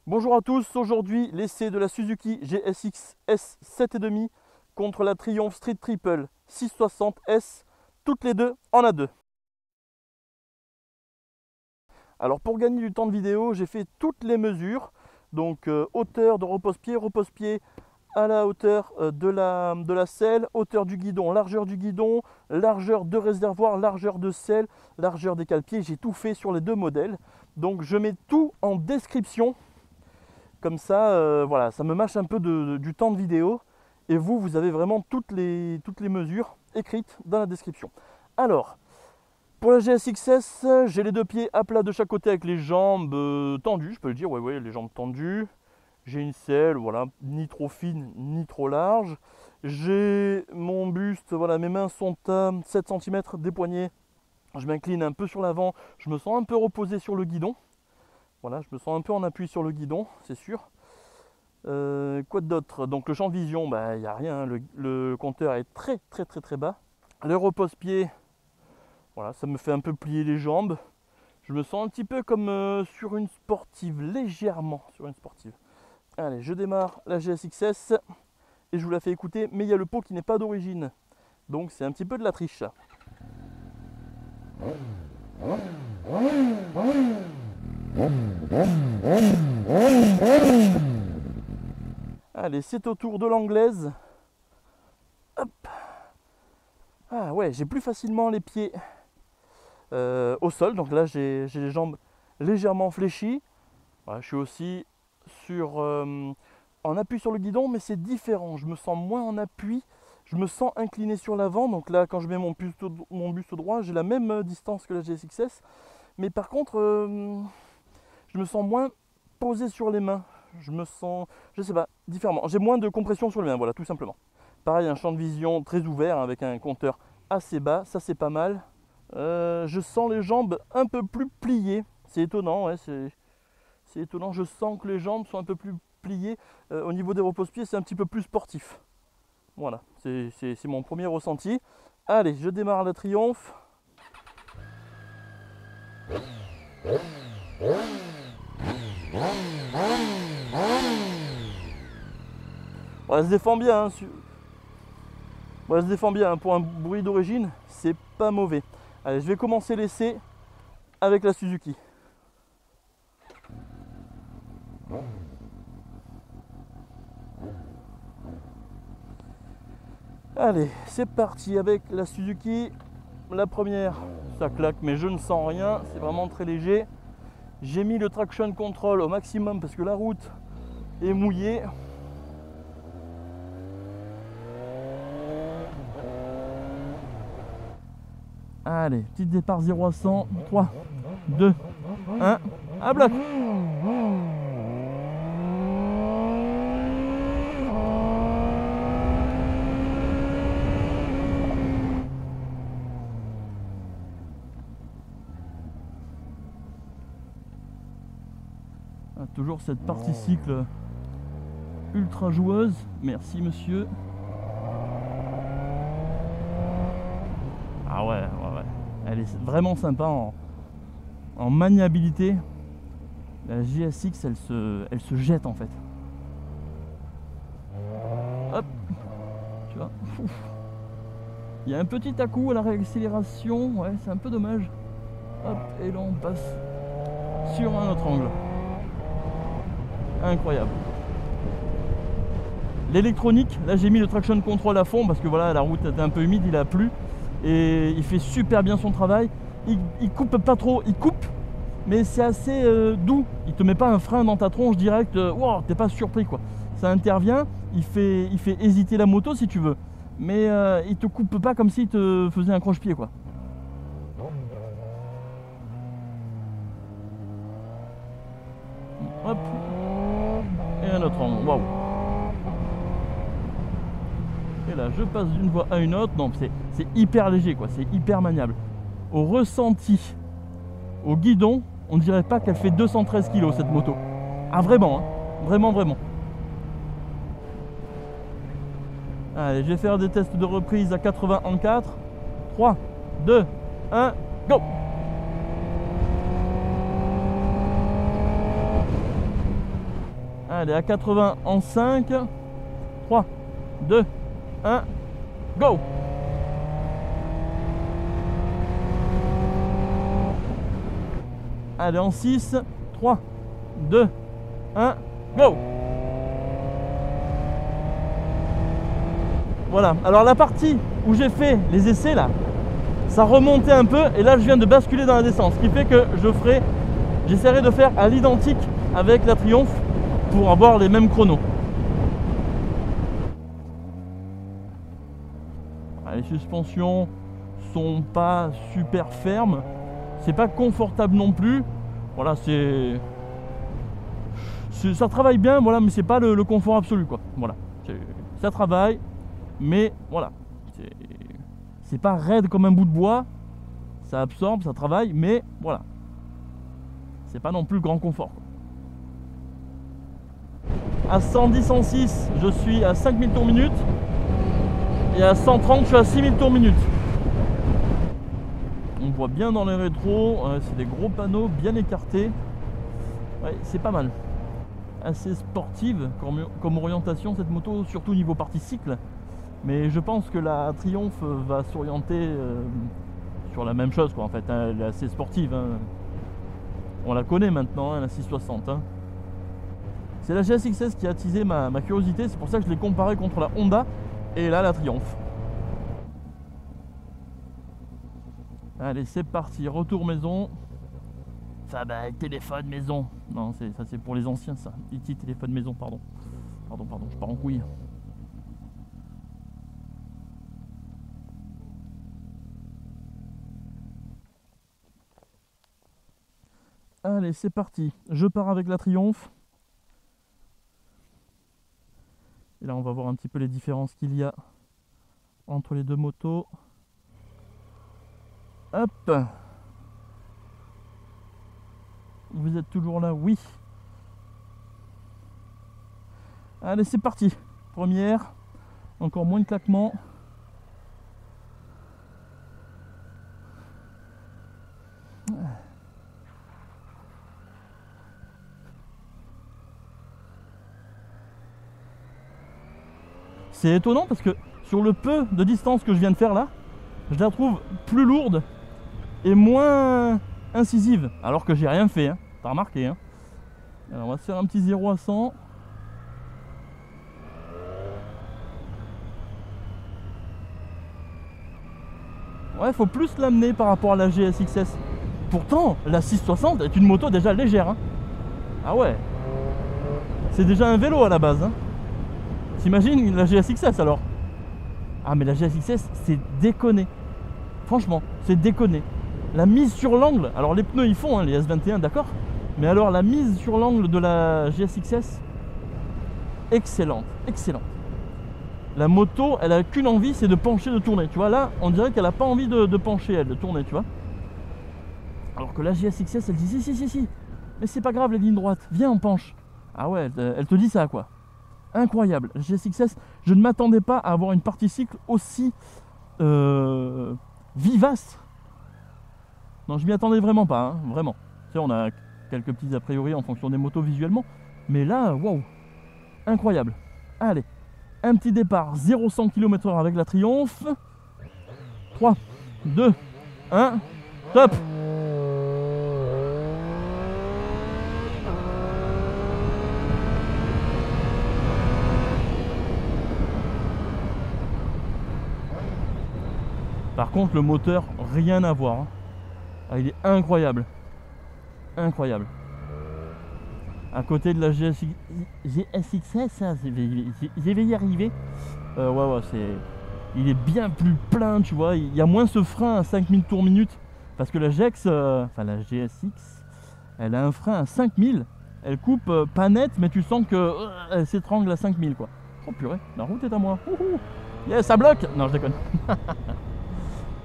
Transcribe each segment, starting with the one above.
Bonjour à tous, aujourd'hui l'essai de la Suzuki GSX S 7,5 contre la Triumph Street Triple 660S, toutes les deux en A2. Alors pour gagner du temps de vidéo, j'ai fait toutes les mesures, donc hauteur de repose-pied à la hauteur de la selle, hauteur du guidon, largeur de réservoir, largeur de selle, largeur des cale-pieds, j'ai tout fait sur les deux modèles. Donc je mets tout en description. Comme ça, voilà, ça me mâche un peu du temps de vidéo. Et vous avez vraiment toutes les mesures écrites dans la description. Alors, pour la GSX-S, j'ai les deux pieds à plat de chaque côté avec les jambes tendues, je peux le dire, ouais, les jambes tendues. J'ai une selle, voilà, ni trop fine, ni trop large. J'ai mon buste, voilà, mes mains sont à 7 cm des poignets. Je m'incline un peu sur l'avant, je me sens un peu reposé sur le guidon. Voilà, je me sens un peu en appui sur le guidon, c'est sûr. Quoi d'autre? Donc le champ de vision, il n'y a rien, hein. Le compteur est très bas. Le repose-pied, voilà, ça me fait un peu plier les jambes. Je me sens un petit peu comme sur une sportive, légèrement sur une sportive. Allez, je démarre la GSX-S et je vous la fais écouter, mais il y a le pot qui n'est pas d'origine. Donc c'est un petit peu de la triche. Allez, c'est au tour de l'anglaise. Hop. Ah ouais, j'ai plus facilement les pieds au sol. Donc là, j'ai les jambes légèrement fléchies. Voilà, je suis aussi en appui sur le guidon, mais c'est différent. Je me sens moins en appui. Je me sens incliné sur l'avant. Donc là, quand je mets mon buste droit, j'ai la même distance que la GSX-S. Mais par contre, je me sens moins posé sur les mains. Je me sens, je sais pas, différemment. J'ai moins de compression sur les mains, voilà, tout simplement. Pareil, un champ de vision très ouvert, hein, avec un compteur assez bas, ça c'est pas mal. Je sens les jambes un peu plus pliées. C'est étonnant, ouais, c'est étonnant. Je sens que les jambes sont un peu plus pliées. Au niveau des repose-pieds, c'est un petit peu plus sportif. Voilà, c'est mon premier ressenti. Allez, je démarre la Triumph. Elle se défend bien, hein. Elle se défend bien, hein. Pour un bruit d'origine, c'est pas mauvais. Allez, je vais commencer l'essai avec la Suzuki. Allez, c'est parti avec la Suzuki. La première, ça claque, mais je ne sens rien, c'est vraiment très léger. J'ai mis le traction control au maximum parce que la route est mouillée. Allez, petit départ 0 à 100, 3, 2, 1, à bloc. Toujours cette partie cycle ultra joueuse. Merci monsieur. Ah ouais. Elle est vraiment sympa en maniabilité. La GSX, elle se jette en fait. Hop. Tu vois. Il y a un petit à-coup à la réaccélération. Ouais, c'est un peu dommage. Hop. Et là on passe sur un autre angle. Incroyable. L'électronique, là j'ai mis le traction control à fond parce que voilà, la route était un peu humide, il a plu et il fait super bien son travail. Il coupe pas trop, il coupe, mais c'est assez doux. Il te met pas un frein dans ta tronche direct, wow, t'es pas surpris quoi. Ça intervient, il fait hésiter la moto si tu veux, mais il te coupe pas comme s'il te faisait un croche-pied quoi. Hop. Et un autre angle, waouh. Et là je passe d'une voie à une autre, non c'est hyper léger quoi, c'est hyper maniable. Au ressenti, au guidon, on dirait pas qu'elle fait 213 kg cette moto. Ah vraiment, hein, vraiment. Allez, je vais faire des tests de reprise à 80 en 4. 3, 2, 1, go. Allez, à 80 en 5. 3, 2, 1, go! Allez, en 6, 3, 2, 1, go! Voilà, alors la partie où j'ai fait les essais là, ça remontait un peu et là je viens de basculer dans la descente, ce qui fait que j'essaierai de faire à l'identique avec la Triumph pour avoir les mêmes chronos. Les suspensions sont pas super fermes, c'est pas confortable non plus. Voilà, ça travaille bien, voilà, mais c'est pas le confort absolu quoi. Voilà, ça travaille, mais voilà, c'est pas raide comme un bout de bois, ça absorbe, ça travaille, mais voilà, c'est pas non plus le grand confort quoi. À 110, 106, je suis à 5000 tours minute. Et à 130, je suis à 6000 tours minute. On voit bien dans les rétros, c'est des gros panneaux bien écartés. Ouais, c'est pas mal. Assez sportive comme orientation cette moto, surtout niveau partie cycle. Mais je pense que la Triumph va s'orienter sur la même chose quoi, en fait. Hein. Elle est assez sportive. Hein. On la connaît maintenant, hein, la 660. Hein. C'est la GSX-S qui a attisé ma curiosité, c'est pour ça que je l'ai comparé contre la Honda. Et là, la Triumph. Allez, c'est parti. Retour maison. Enfin, bah, téléphone maison. Non, ça c'est pour les anciens, ça. E.T. téléphone maison, pardon. Pardon, je pars en couille. Allez, c'est parti. Je pars avec la Triumph. Et là, on va voir un petit peu les différences qu'il y a entre les deux motos. Hop! Vous êtes toujours là? Oui. Allez, c'est parti. Première. Encore moins de claquements. C'est étonnant parce que sur le peu de distance que je viens de faire là, je la trouve plus lourde et moins incisive. Alors que j'ai rien fait, hein. T'as remarqué, hein. Alors on va se faire un petit 0 à 100. Ouais, faut plus l'amener par rapport à la GSX-S. Pourtant, la 660 est une moto déjà légère, hein. Ah ouais. C'est déjà un vélo à la base, hein. T'imagines la GSX-S alors? Ah mais la GSX-S c'est déconné. Franchement, c'est déconné. La mise sur l'angle, alors les pneus ils font, hein, les S21 d'accord. Mais alors la mise sur l'angle de la GSX-S, excellente, excellente. La moto, elle a qu'une envie, c'est de pencher, de tourner. Tu vois là, on dirait qu'elle a pas envie de pencher, elle, de tourner, tu vois. Alors que la GSX-S, elle dit si. Mais c'est pas grave les lignes droites, viens on penche. Ah ouais, elle te dit ça quoi. Incroyable, la GSX-S, je ne m'attendais pas à avoir une partie cycle aussi vivace. Non, je m'y attendais vraiment pas, hein, vraiment. Tu sais, on a quelques petits a priori en fonction des motos visuellement, mais là, waouh, incroyable. Allez, un petit départ, 0-100 km/h avec la Triumph. 3, 2, 1, top. Par contre, le moteur, rien à voir. Hein. Ah, il est incroyable. Incroyable. À côté de la GSX-S, je vais y arriver. Ouais, il est bien plus plein, tu vois. Il y a moins ce frein à 5000 tours minute. Parce que la la GSX, elle a un frein à 5000. Elle coupe pas net, mais tu sens que elle s'étrangle à 5000, quoi. Oh purée, la route est à moi. Yes, ça bloque. Non, je déconne.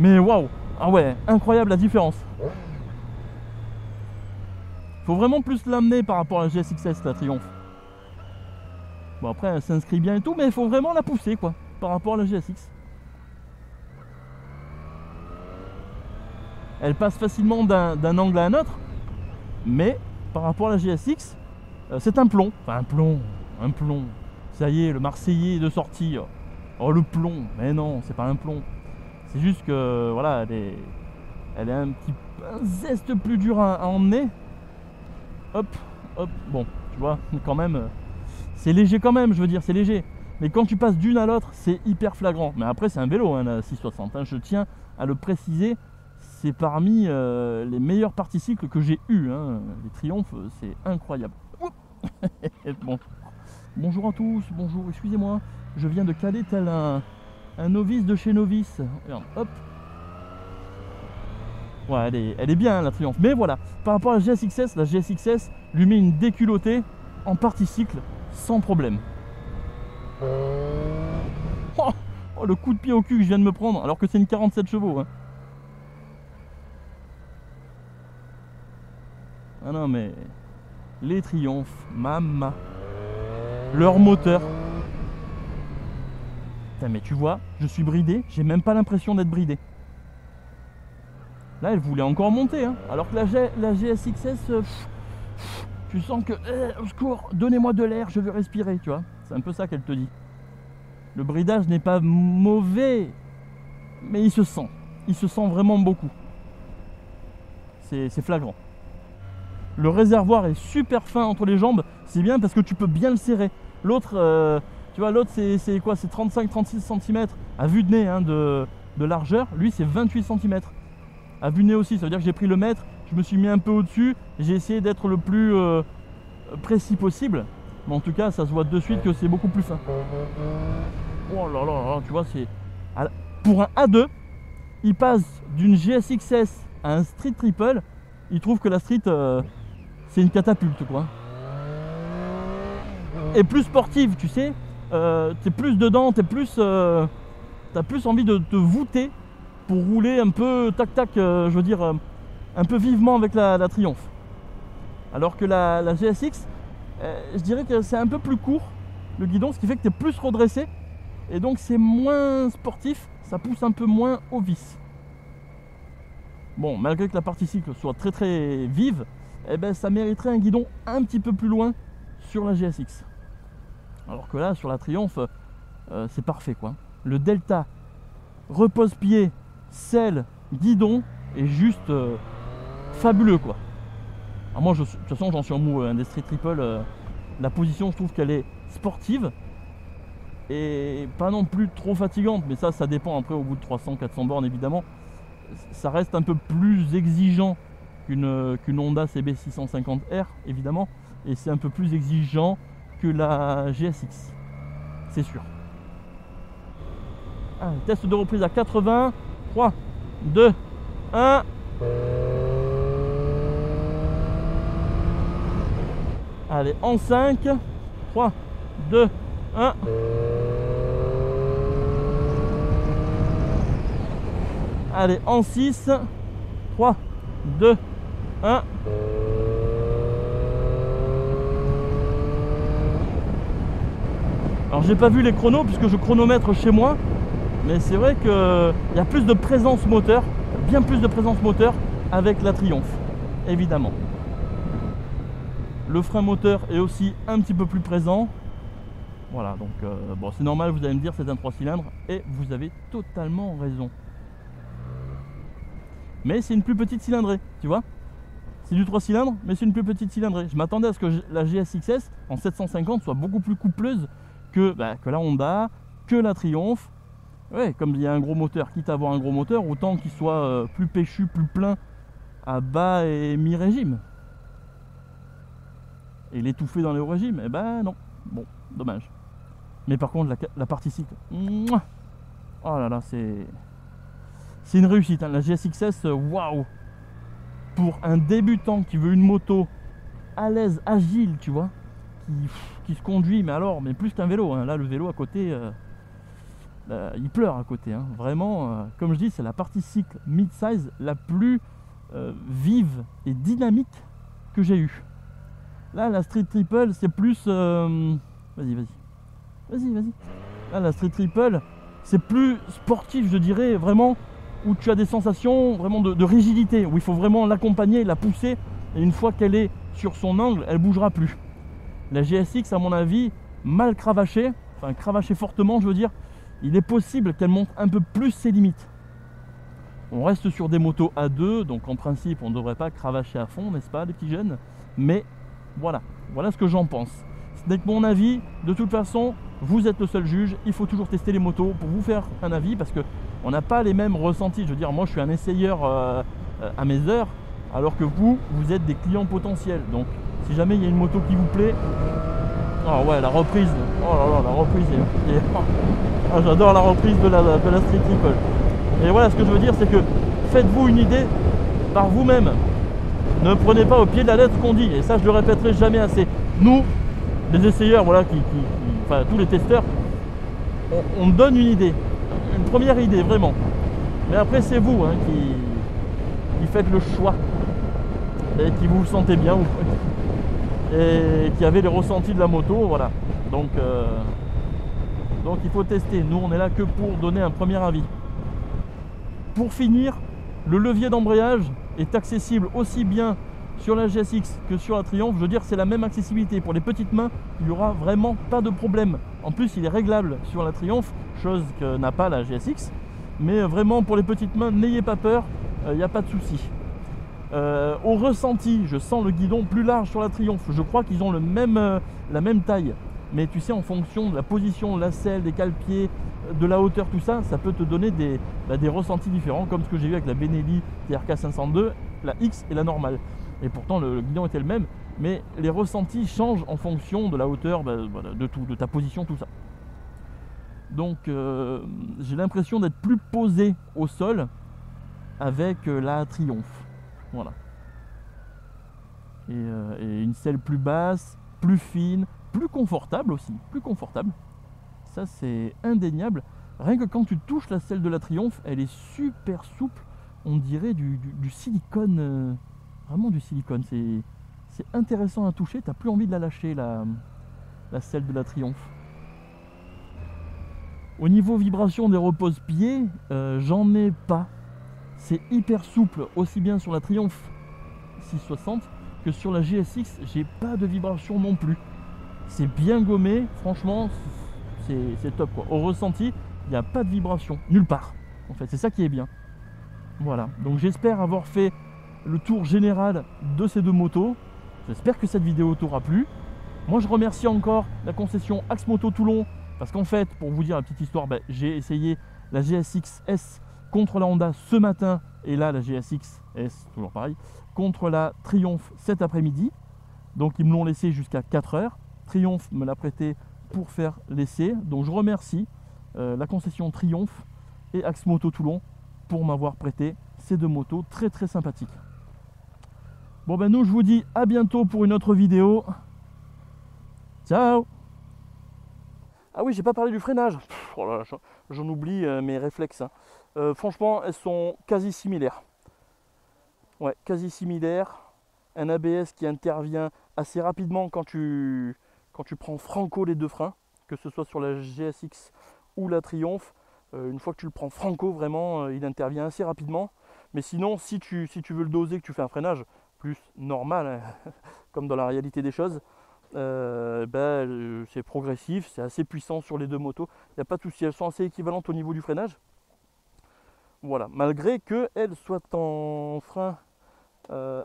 Mais waouh! Ah ouais, incroyable la différence. Faut vraiment plus l'amener par rapport à la GSX-S, la Triumph. Bon après elle s'inscrit bien et tout, mais il faut vraiment la pousser quoi, par rapport à la GSX. Elle passe facilement d'un angle à un autre, mais par rapport à la GSX, C'est un plomb, enfin un plomb. Ça y est, le Marseillais est de sortie. Oh le plomb, mais non, c'est pas un plomb. C'est juste que voilà, elle est un zeste plus dur à emmener. Hop, hop, bon, tu vois, quand même, c'est léger quand même, je veux dire, c'est léger. Mais quand tu passes d'une à l'autre, c'est hyper flagrant. Mais après, c'est un vélo, hein, la 660, hein, je tiens à le préciser. C'est parmi les meilleurs participles que j'ai eu, hein. Les Triumph, c'est incroyable. Bon. Bonjour à tous, bonjour, excusez-moi, je viens de caler tel un novice de chez novice. Regarde, hop. Ouais, elle est bien, la Triumph. Mais voilà, par rapport à la GSXS lui met une déculottée en parti-cycle sans problème. Oh, le coup de pied au cul que je viens de me prendre, alors que c'est une 47 chevaux. Hein. Ah non, mais les Triumph, mama. Leur moteur. Putain, mais tu vois, je suis bridé, j'ai même pas l'impression d'être bridé. Là, elle voulait encore monter, hein. Alors que la GSXS, tu sens que, au secours, donnez-moi de l'air, je veux respirer, tu vois. C'est un peu ça qu'elle te dit. Le bridage n'est pas mauvais, mais il se sent vraiment beaucoup. C'est flagrant. Le réservoir est super fin entre les jambes, c'est bien parce que tu peux bien le serrer. L'autre, tu vois, l'autre c'est quoi? C'est 35-36 cm à vue de nez, hein, de largeur. Lui, c'est 28 cm. À vue de nez aussi, ça veut dire que j'ai pris le mètre, je me suis mis un peu au-dessus, j'ai essayé d'être le plus précis possible. Mais en tout cas, ça se voit de suite que c'est beaucoup plus fin. Oh là là, tu vois, c'est... Pour un A2, il passe d'une GSXS à un Street Triple, il trouve que la Street, c'est une catapulte, quoi. Et plus sportive, tu sais, t'es plus dedans, t'as plus envie de te voûter pour rouler un peu tac-tac, je veux dire, un peu vivement avec la Triumph. Alors que la GSX, je dirais que c'est un peu plus court, le guidon, ce qui fait que tu es plus redressé, et donc c'est moins sportif, ça pousse un peu moins au vice. Bon, malgré que la partie cycle soit très très vive, eh ben, ça mériterait un guidon un petit peu plus loin sur la GSX. Alors que là, sur la Triumph, c'est parfait, quoi. Le delta, repose-pied, selle, guidon est juste fabuleux, quoi. Alors moi, de toute façon, j'en suis amoureux, hein, des Street Triple. La position, je trouve qu'elle est sportive et pas non plus trop fatigante, mais ça dépend après au bout de 300-400 bornes, évidemment. Ça reste un peu plus exigeant qu'une Honda CB650R, évidemment, et c'est un peu plus exigeant que la GSX, c'est sûr. Allez, test de reprise à 80, 3, 2, 1. Allez, en 5, 3, 2, 1. Allez, en 6, 3, 2, 1. Alors j'ai pas vu les chronos puisque je chronomètre chez moi, mais c'est vrai qu'il y a plus de présence moteur, bien plus de présence moteur avec la Triumph, évidemment. Le frein moteur est aussi un petit peu plus présent. Voilà, donc bon, c'est normal, vous allez me dire c'est un 3 cylindres, et vous avez totalement raison. Mais c'est une plus petite cylindrée, tu vois. C'est du 3 cylindres, mais c'est une plus petite cylindrée. Je m'attendais à ce que la GSXS en 750 soit beaucoup plus coupleuse que la Honda, que la Triumph. Ouais, comme il y a un gros moteur, quitte à avoir un gros moteur, autant qu'il soit plus péchu, plus plein à bas et mi-régime. Et l'étouffer dans les hauts régimes, eh ben non. Bon, dommage. Mais par contre, la partie cycle, mouah, oh là là, c'est une réussite, hein. La GSXS, waouh. Pour un débutant qui veut une moto à l'aise, agile, tu vois, qui se conduit, mais plus qu'un vélo, hein. Là, le vélo à côté, il pleure à côté, hein. Vraiment, comme je dis, c'est la partie cycle mid-size la plus vive et dynamique que j'ai eue. Là, la Street Triple, c'est plus... Vas-y. Là, la Street Triple, c'est plus sportif, je dirais, vraiment, où tu as des sensations vraiment de rigidité, où il faut vraiment l'accompagner, la pousser, et une fois qu'elle est sur son angle, elle ne bougera plus. La GSX, à mon avis, mal cravachée, enfin cravachée fortement, je veux dire, il est possible qu'elle monte un peu plus ses limites. On reste sur des motos A2, donc en principe, on ne devrait pas cravacher à fond, n'est-ce pas, les petits jeunes? Mais voilà, voilà ce que j'en pense. Ce n'est que mon avis. De toute façon, vous êtes le seul juge. Il faut toujours tester les motos pour vous faire un avis, parce que on n'a pas les mêmes ressentis. Je veux dire, moi, je suis un essayeur à mes heures, alors que vous êtes des clients potentiels. Donc, si jamais il y a une moto qui vous plaît, oh ouais, la reprise. Oh là là, la reprise. Ah, j'adore la reprise de la Street Triple. Et voilà, ce que je veux dire, c'est que faites-vous une idée par vous-même. Ne prenez pas au pied de la lettre qu'on dit. Et ça, je le répéterai jamais assez. Nous, les essayeurs, voilà, enfin tous les testeurs, on donne une idée. Une première idée, vraiment. Mais après, c'est vous hein, qui faites le choix. Et qui vous sentez bien. Et qui avez les ressentis de la moto, voilà. Donc il faut tester. Nous, on est là que pour donner un premier avis. Pour finir, le levier d'embrayage est accessible aussi bien sur la GSX que sur la Triumph. Je veux dire, c'est la même accessibilité. Pour les petites mains, il n'y aura vraiment pas de problème. En plus, il est réglable sur la Triumph, chose que n'a pas la GSX. Mais vraiment, pour les petites mains, n'ayez pas peur, il n'y a pas de souci. Au ressenti, je sens le guidon plus large sur la Triumph. Je crois qu'ils ont la même taille. Mais tu sais, en fonction de la position de la selle, des cale-pieds, de la hauteur, tout ça, ça peut te donner des ressentis différents, comme ce que j'ai vu avec la Benelli TRK 502, la X et la normale. Et pourtant, le guidon était le même, mais les ressentis changent en fonction de la hauteur, voilà, de tout, de ta position, tout ça. Donc, j'ai l'impression d'être plus posé au sol avec la Triumph. Voilà. Et une selle plus basse, plus fine, plus confortable aussi, plus confortable. Ça, c'est indéniable. Rien que quand tu touches la selle de la Triumph, elle est super souple. On dirait du silicone, vraiment du silicone. C'est intéressant à toucher. T'as plus envie de la lâcher, la selle de la Triumph. Au niveau vibration des repose-pieds, j'en ai pas. C'est hyper souple, aussi bien sur la Triumph 660 que sur la GSX. J'ai pas de vibration non plus. C'est bien gommé, franchement, c'est top quoi. Au ressenti, il n'y a pas de vibration, nulle part. En fait, c'est ça qui est bien. Voilà, donc j'espère avoir fait le tour général de ces deux motos. J'espère que cette vidéo t'aura plu. Moi, je remercie encore la concession Axe Moto Toulon, parce qu'en fait, pour vous dire la petite histoire, j'ai essayé la GSX S contre la Honda ce matin, et là, la GSX S, toujours pareil, contre la Triumph cet après-midi. Donc, ils me l'ont laissé jusqu'à 4 heures. Triumph me l'a prêté pour faire l'essai. Donc, je remercie la concession Triumph et Axe Moto Toulon pour m'avoir prêté ces deux motos très très sympathiques. Bon ben nous, je vous dis à bientôt pour une autre vidéo. Ciao. Ah oui, j'ai pas parlé du freinage. Oh là là, j'en oublie mes réflexes. Hein. Franchement, elles sont quasi similaires. Ouais, quasi similaires. Un ABS qui intervient assez rapidement quand tu prends franco les deux freins, que ce soit sur la GSX ou la Triumph. Une fois que tu le prends franco, vraiment, il intervient assez rapidement. Mais sinon, si tu veux le doser, que tu fais un freinage plus normal, hein, comme dans la réalité des choses, c'est progressif, c'est assez puissant sur les deux motos. Il n'y a pas de souci, elles sont assez équivalentes au niveau du freinage. Voilà, malgré qu'elles soient en frein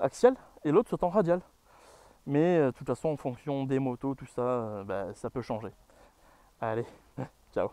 axial et l'autre soit en radial. Mais de toute façon, en fonction des motos, tout ça, ça peut changer. Allez, ciao.